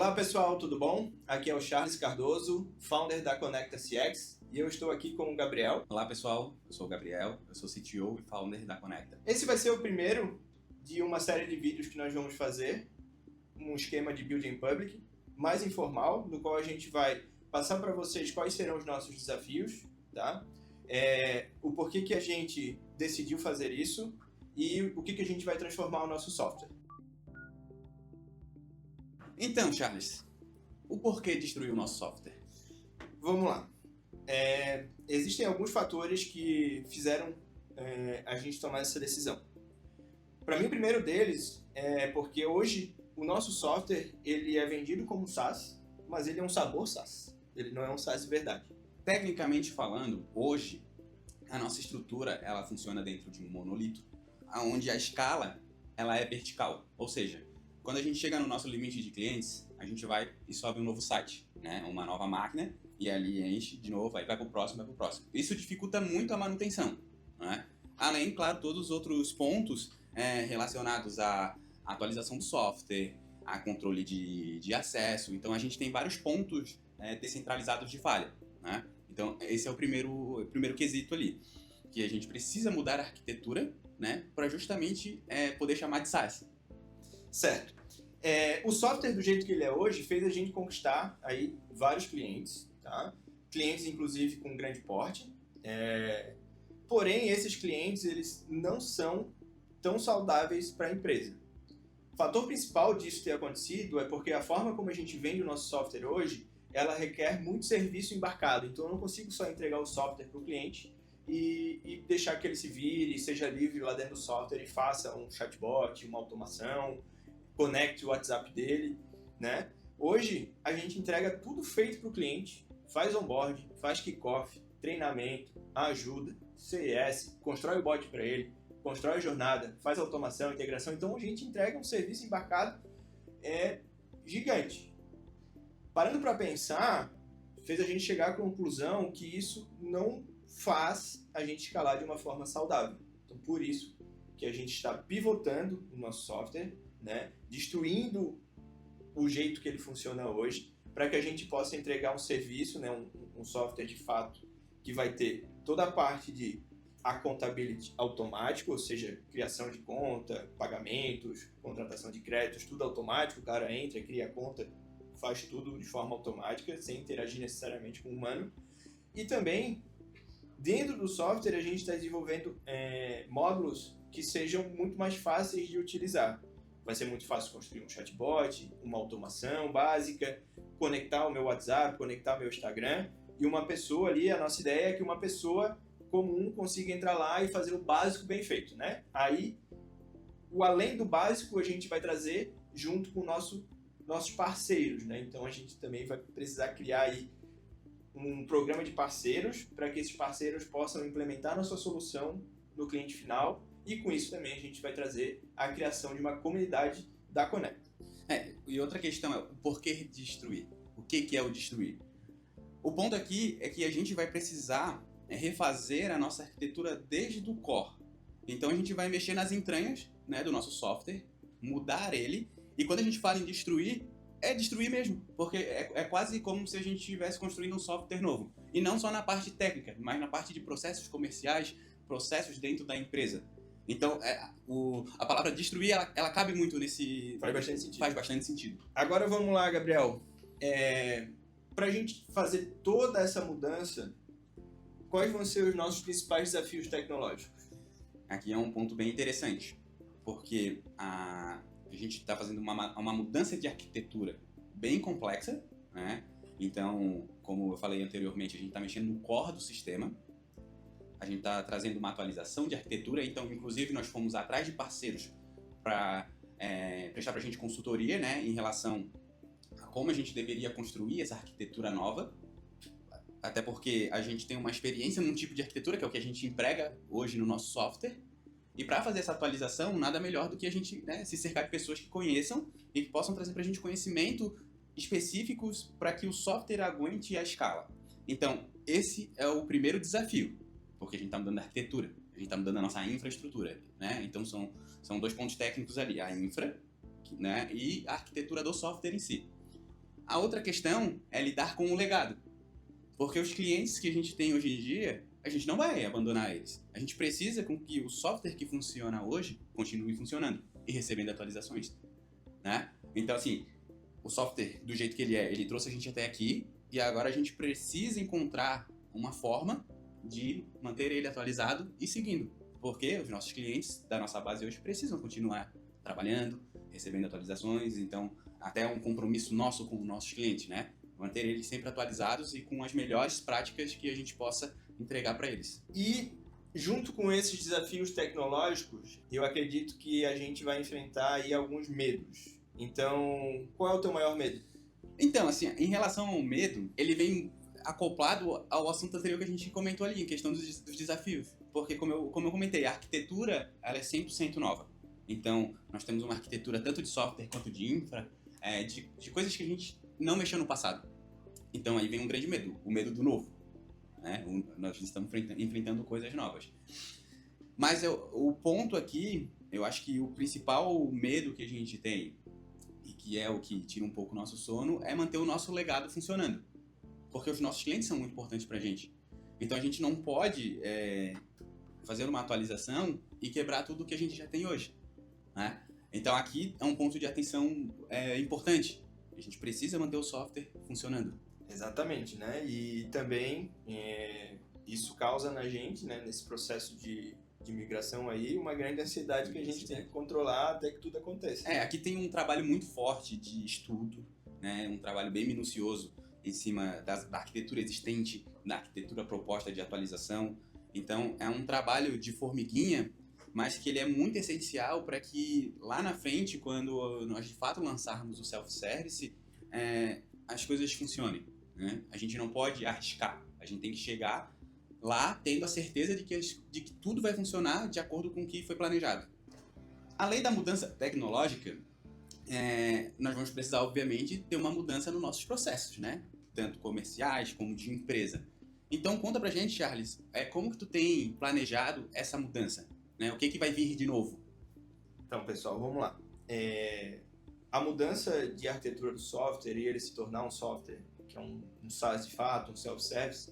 Olá pessoal, tudo bom? Aqui é o Charles Cardoso, founder da Conecta CX, e eu estou aqui com o Gabriel. Olá pessoal, eu sou o Gabriel, eu sou CTO e founder da Conecta. Esse vai ser o primeiro de uma série de vídeos que nós vamos fazer, um esquema de Building Public, mais informal, no qual a gente vai passar para vocês quais serão os nossos desafios, tá? O porquê que a gente decidiu fazer isso e o que a gente vai transformar o nosso software. Então, Charles, o porquê destruir o nosso software? Vamos lá. Existem alguns fatores que fizeram a gente tomar essa decisão. Para mim, o primeiro deles é porque hoje o nosso software ele é vendido como SaaS, mas ele é um sabor SaaS. Ele não é um SaaS de verdade. Tecnicamente falando, hoje a nossa estrutura ela funciona dentro de um monolito, onde a escala ela é vertical, ou seja, quando a gente chega no nosso limite de clientes, a gente vai e sobe um novo site, né? Uma nova máquina, e ali enche de novo, aí vai para o próximo, vai para o próximo. Isso dificulta muito a manutenção, né? Além, claro, todos os outros pontos relacionados à atualização do software, a controle de acesso. Então, a gente tem vários pontos descentralizados de falha, né? Então, esse é o primeiro quesito ali, que a gente precisa mudar a arquitetura, né? Para justamente poder chamar de SaaS. Certo. O software do jeito que ele é hoje fez a gente conquistar aí vários clientes, tá? Clientes inclusive com grande porte. Porém, esses clientes eles não são tão saudáveis para a empresa. O fator principal disso ter acontecido é porque a forma como a gente vende o nosso software hoje, ela requer muito serviço embarcado. Então, eu não consigo só entregar o software para o cliente e deixar que ele se vire, seja livre lá dentro do software e faça um chatbot, uma automação, conecte o WhatsApp dele, né? Hoje, a gente entrega tudo feito para o cliente, faz onboard, faz kickoff, treinamento, ajuda, CS, constrói o bot para ele, constrói a jornada, faz automação, integração. Então, a gente entrega um serviço embarcado gigante. Parando para pensar, fez a gente chegar à conclusão que isso não faz a gente escalar de uma forma saudável. Então, por isso que a gente está pivotando o nosso software, né, destruindo o jeito que ele funciona hoje, para que a gente possa entregar um serviço, né, um software de fato que vai ter toda a parte de accountability automático, ou seja, criação de conta, pagamentos, contratação de créditos, tudo automático, o cara entra, cria a conta, faz tudo de forma automática, sem interagir necessariamente com o humano. E também, dentro do software, a gente está desenvolvendo módulos que sejam muito mais fáceis de utilizar. Vai ser muito fácil construir um chatbot, uma automação básica, conectar o meu WhatsApp, conectar o meu Instagram, e uma pessoa ali, a nossa ideia é que uma pessoa comum consiga entrar lá e fazer o básico bem feito, né? Aí, o além do básico, a gente vai trazer junto com nossos parceiros, né? Então, a gente também vai precisar criar aí um programa de parceiros para que esses parceiros possam implementar nossa solução no cliente final. E com isso também a gente vai trazer a criação de uma comunidade da Conecta. E outra questão é o porquê destruir. O que é o destruir? O ponto aqui é que a gente vai precisar refazer a nossa arquitetura desde o core. Então a gente vai mexer nas entranhas, né, do nosso software, mudar ele, e quando a gente fala em destruir, é destruir mesmo, porque é quase como se a gente estivesse construindo um software novo. E não só na parte técnica, mas na parte de processos comerciais, processos dentro da empresa. Então, a palavra destruir, ela cabe muito nesse... Faz bastante sentido. Faz bastante sentido. Agora vamos lá, Gabriel. Para a gente fazer toda essa mudança, quais vão ser os nossos principais desafios tecnológicos? Aqui é um ponto bem interessante, porque a gente está fazendo uma mudança de arquitetura bem complexa, né? Então, como eu falei anteriormente, a gente está mexendo no core do sistema, a gente está trazendo uma atualização de arquitetura, então, inclusive, nós fomos atrás de parceiros para prestar para a gente consultoria, né, em relação a como a gente deveria construir essa arquitetura nova, até porque a gente tem uma experiência num tipo de arquitetura, que é o que a gente emprega hoje no nosso software, e para fazer essa atualização, nada melhor do que a gente, né, se cercar de pessoas que conheçam e que possam trazer para a gente conhecimento específicos para que o software aguente a escala. Então, esse é o primeiro desafio, porque a gente está mudando a arquitetura, a gente está mudando a nossa infraestrutura, né? Então, são dois pontos técnicos ali, a infra, né, e a arquitetura do software em si. A outra questão é lidar com o legado. Porque os clientes que a gente tem hoje em dia, a gente não vai abandonar eles. A gente precisa com que o software que funciona hoje continue funcionando e recebendo atualizações, né? Então, assim, o software, do jeito que ele é, ele trouxe a gente até aqui e agora a gente precisa encontrar uma forma de manter ele atualizado e seguindo. Porque os nossos clientes da nossa base hoje precisam continuar trabalhando, recebendo atualizações, então até um compromisso nosso com os nossos clientes, né? Manter eles sempre atualizados e com as melhores práticas que a gente possa entregar para eles. E junto com esses desafios tecnológicos, eu acredito que a gente vai enfrentar aí alguns medos. Então, qual é o teu maior medo? Então, assim, em relação ao medo, ele vem acoplado ao assunto anterior que a gente comentou ali, em questão dos desafios. Porque, como eu comentei, a arquitetura ela é 100% nova. Então, nós temos uma arquitetura tanto de software quanto de infra, de coisas que a gente não mexeu no passado. Então, aí vem um grande medo, o medo do novo. Né? Nós estamos enfrentando coisas novas. Mas o ponto aqui, eu acho que o principal medo que a gente tem, e que é o que tira um pouco o nosso sono, é manter o nosso legado funcionando. Porque os nossos clientes são muito importantes pra gente. Então a gente não pode fazer uma atualização e quebrar tudo que a gente já tem hoje. Né? Então aqui é um ponto de atenção importante. A gente precisa manter o software funcionando. Exatamente, né? E também isso causa na gente, né, nesse processo de migração aí, uma grande ansiedade que a gente tem que controlar até que tudo aconteça. Aqui tem um trabalho muito forte de estudo, né? Um trabalho bem minucioso em cima da arquitetura existente, da arquitetura proposta de atualização. Então, é um trabalho de formiguinha, mas que ele é muito essencial para que lá na frente, quando nós de fato lançarmos o self-service, as coisas funcionem. Né? A gente não pode arriscar, a gente tem que chegar lá tendo a certeza de que tudo vai funcionar de acordo com o que foi planejado. Além da mudança tecnológica, nós vamos precisar, obviamente, ter uma mudança nos nossos processos, né? Tanto comerciais como de empresa. Então, conta pra gente, Charles, como que tu tem planejado essa mudança? Né? O que vai vir de novo? Então, pessoal, vamos lá. A mudança de arquitetura do software e ele se tornar um software que é um SaaS de fato, um self-service,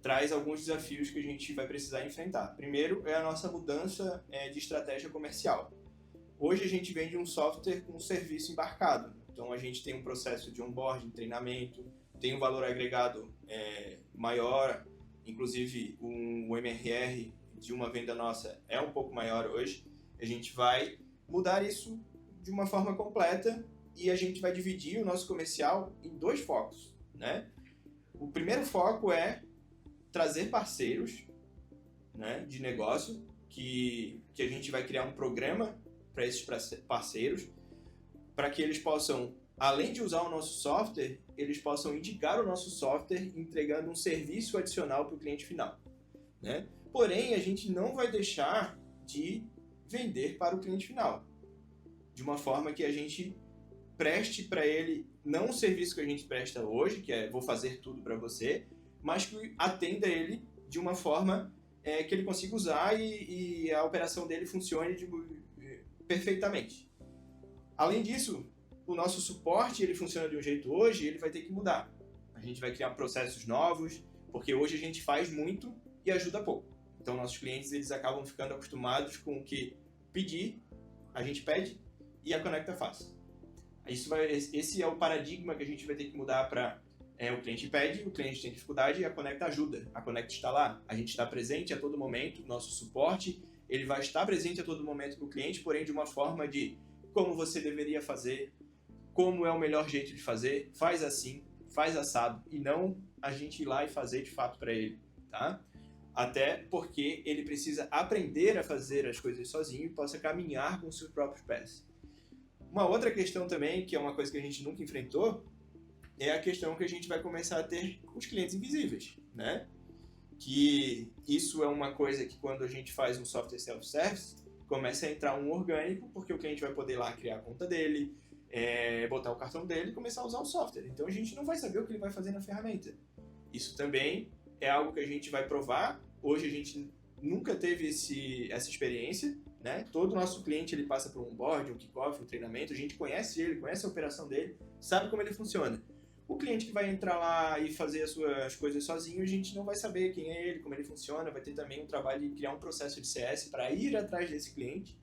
traz alguns desafios que a gente vai precisar enfrentar. Primeiro é a nossa mudança de estratégia comercial. Hoje a gente vende um software com um serviço embarcado. Então a gente tem um processo de onboarding, treinamento, tem um valor agregado maior, inclusive o MRR de uma venda nossa é um pouco maior hoje. A gente vai mudar isso de uma forma completa e a gente vai dividir o nosso comercial em 2 focos. Né? O primeiro foco é trazer parceiros, né, de negócio, que a gente vai criar um programa para esses parceiros, para que eles possam, além de usar o nosso software, eles possam indicar o nosso software entregando um serviço adicional para o cliente final. Né? Porém, a gente não vai deixar de vender para o cliente final, de uma forma que a gente preste para ele não o serviço que a gente presta hoje, que é vou fazer tudo para você, mas que atenda ele de uma forma que ele consiga usar e a operação dele funcione perfeitamente. Além disso, o nosso suporte ele funciona de um jeito hoje, ele vai ter que mudar. A gente vai criar processos novos, porque hoje a gente faz muito e ajuda pouco. Então nossos clientes eles acabam ficando acostumados com o que pedir, a gente pede e a Conecta faz. Esse é o paradigma que a gente vai ter que mudar para o cliente pede, o cliente tem dificuldade e a Conecta ajuda. A Conecta está lá, a gente está presente a todo momento, nosso suporte ele vai estar presente a todo momento com o cliente, porém de uma forma de como você deveria fazer, como é o melhor jeito de fazer, faz assim, faz assado, e não a gente ir lá e fazer de fato para ele, tá? Até porque ele precisa aprender a fazer as coisas sozinho e possa caminhar com seus próprios pés. Uma outra questão também, que é uma coisa que a gente nunca enfrentou, é a questão que a gente vai começar a ter com os clientes invisíveis, né? Que isso é uma coisa que quando a gente faz um software self-service, começa a entrar um orgânico, porque o cliente vai poder lá criar a conta dele, botar o cartão dele e começar a usar o software. Então a gente não vai saber o que ele vai fazer na ferramenta. Isso também é algo que a gente vai provar. Hoje a gente nunca teve essa experiência, né? Todo nosso cliente ele passa por um onboarding, um kickoff, um treinamento, a gente conhece ele, conhece a operação dele, sabe como ele funciona. O cliente que vai entrar lá e fazer as suas coisas sozinho, a gente não vai saber quem é ele, como ele funciona, vai ter também um trabalho de criar um processo de CS para ir atrás desse cliente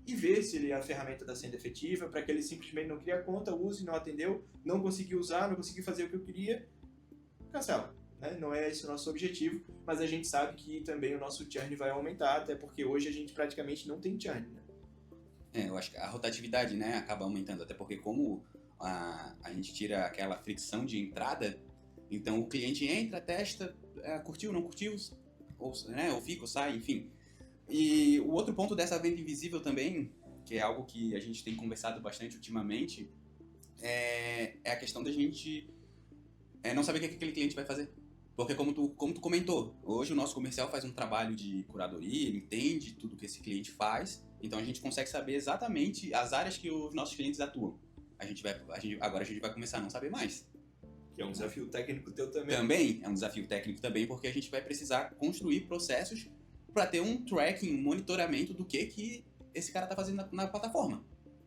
e ver se a ferramenta está sendo efetiva, para que ele simplesmente não crie a conta, use, não atendeu, não conseguiu usar, não conseguiu fazer o que eu queria, cancela. Né? Não é esse o nosso objetivo, mas a gente sabe que também o nosso churn vai aumentar, até porque hoje a gente praticamente não tem churn. Né? Eu acho que a rotatividade, né, acaba aumentando, até porque como a gente tira aquela fricção de entrada, então o cliente entra, testa, curtiu, não curtiu, ou fica, ou sai, enfim. E o outro ponto dessa venda invisível também, que é algo que a gente tem conversado bastante ultimamente, é a questão da gente não saber o que aquele cliente vai fazer. Porque como tu comentou, hoje o nosso comercial faz um trabalho de curadoria, ele entende tudo que esse cliente faz, então a gente consegue saber exatamente as áreas que os nossos clientes atuam. Agora a gente vai começar a não saber mais. Que é um desafio técnico teu também. Também é um desafio técnico também, porque a gente vai precisar construir processos para ter um tracking, um monitoramento do que esse cara está fazendo na plataforma.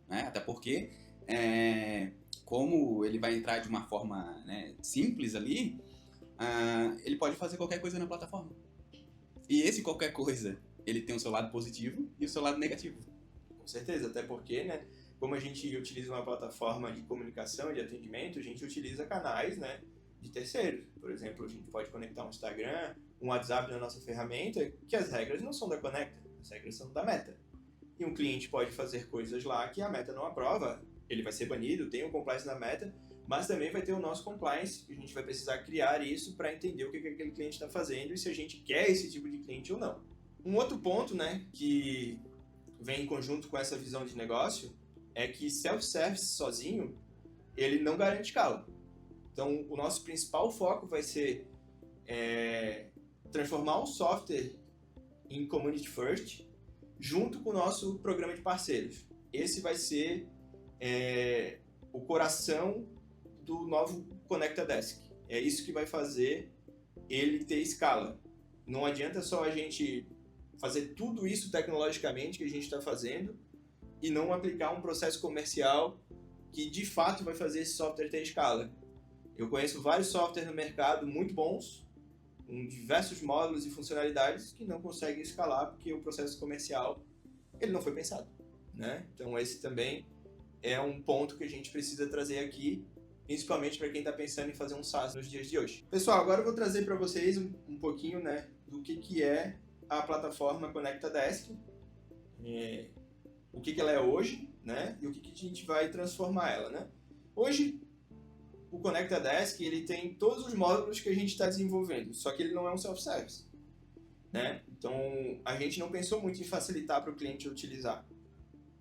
Né? Até porque, como ele vai entrar de uma forma, né, simples ali, ele pode fazer qualquer coisa na plataforma. E esse qualquer coisa, ele tem o seu lado positivo e o seu lado negativo. Com certeza, até porque, né, como a gente utiliza uma plataforma de comunicação, de atendimento, a gente utiliza canais, né, de terceiros. Por exemplo, a gente pode conectar um Instagram, um WhatsApp na nossa ferramenta, que as regras não são da Conecta, as regras são da Meta. E um cliente pode fazer coisas lá que a Meta não aprova, ele vai ser banido, tem o compliance da Meta, mas também vai ter o nosso compliance, que a gente vai precisar criar isso para entender o que aquele cliente está fazendo e se a gente quer esse tipo de cliente ou não. Um outro ponto, né, que vem em conjunto com essa visão de negócio é que self-service sozinho, ele não garante escala. Então, o nosso principal foco vai ser transformar o software em community first, junto com o nosso programa de parceiros. Esse vai ser o coração do novo Conecta Desk. É isso que vai fazer ele ter escala. Não adianta só a gente fazer tudo isso tecnologicamente que a gente está fazendo e não aplicar um processo comercial que de fato vai fazer esse software ter escala. Eu conheço vários softwares no mercado muito bons, com diversos módulos e funcionalidades que não conseguem escalar porque o processo comercial ele não foi pensado. Né? Então esse também é um ponto que a gente precisa trazer aqui, principalmente para quem está pensando em fazer um SaaS nos dias de hoje. Pessoal, agora eu vou trazer para vocês um pouquinho, né, do que é a plataforma Conecta Desk, o que ela é hoje, né, e o que a gente vai transformar ela. Né? Hoje, o Conecta Desk ele tem todos os módulos que a gente está desenvolvendo, só que ele não é um self-service. Né? Então, a gente não pensou muito em facilitar para o cliente utilizar.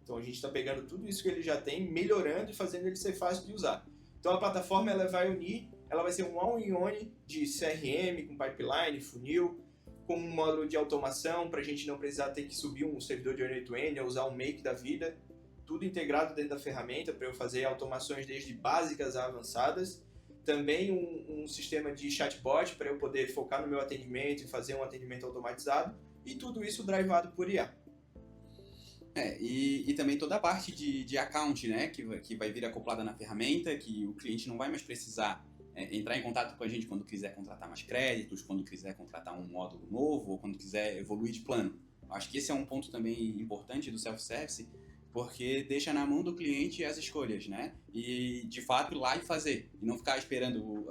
Então, a gente está pegando tudo isso que ele já tem, melhorando e fazendo ele ser fácil de usar. Então a plataforma ela vai unir, ela vai ser um all-in-one de CRM, com pipeline, funil, com um módulo de automação para a gente não precisar ter que subir um servidor de end-to-end, usar um Make da vida, tudo integrado dentro da ferramenta para eu fazer automações desde básicas a avançadas. Também um sistema de chatbot para eu poder focar no meu atendimento e fazer um atendimento automatizado e tudo isso drivado por IA. E também toda a parte de account, né, que vai vir acoplada na ferramenta, que o cliente não vai mais precisar entrar em contato com a gente quando quiser contratar mais créditos, quando quiser contratar um módulo novo, ou quando quiser evoluir de plano. Acho que esse é um ponto também importante do self-service, porque deixa na mão do cliente as escolhas, né? E, de fato, ir lá e fazer. E não ficar esperando,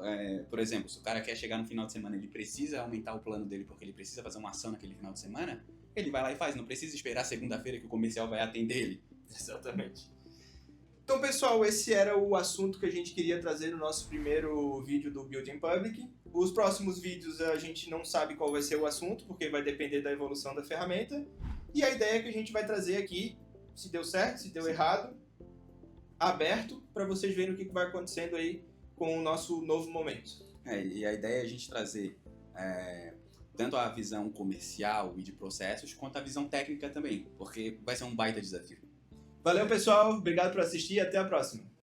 por exemplo, se o cara quer chegar no final de semana, ele precisa aumentar o plano dele porque ele precisa fazer uma ação naquele final de semana, ele vai lá e faz, não precisa esperar segunda-feira que o comercial vai atender ele. Exatamente. Então, pessoal, esse era o assunto que a gente queria trazer no nosso primeiro vídeo do Build in Public. Os próximos vídeos a gente não sabe qual vai ser o assunto, porque vai depender da evolução da ferramenta. E a ideia é que a gente vai trazer aqui, se deu certo, se deu errado, aberto, para vocês verem o que vai acontecendo aí com o nosso novo momento. E a ideia é a gente trazer tanto a visão comercial e de processos, quanto a visão técnica também, porque vai ser um baita desafio. Valeu, pessoal. Obrigado por assistir e até a próxima.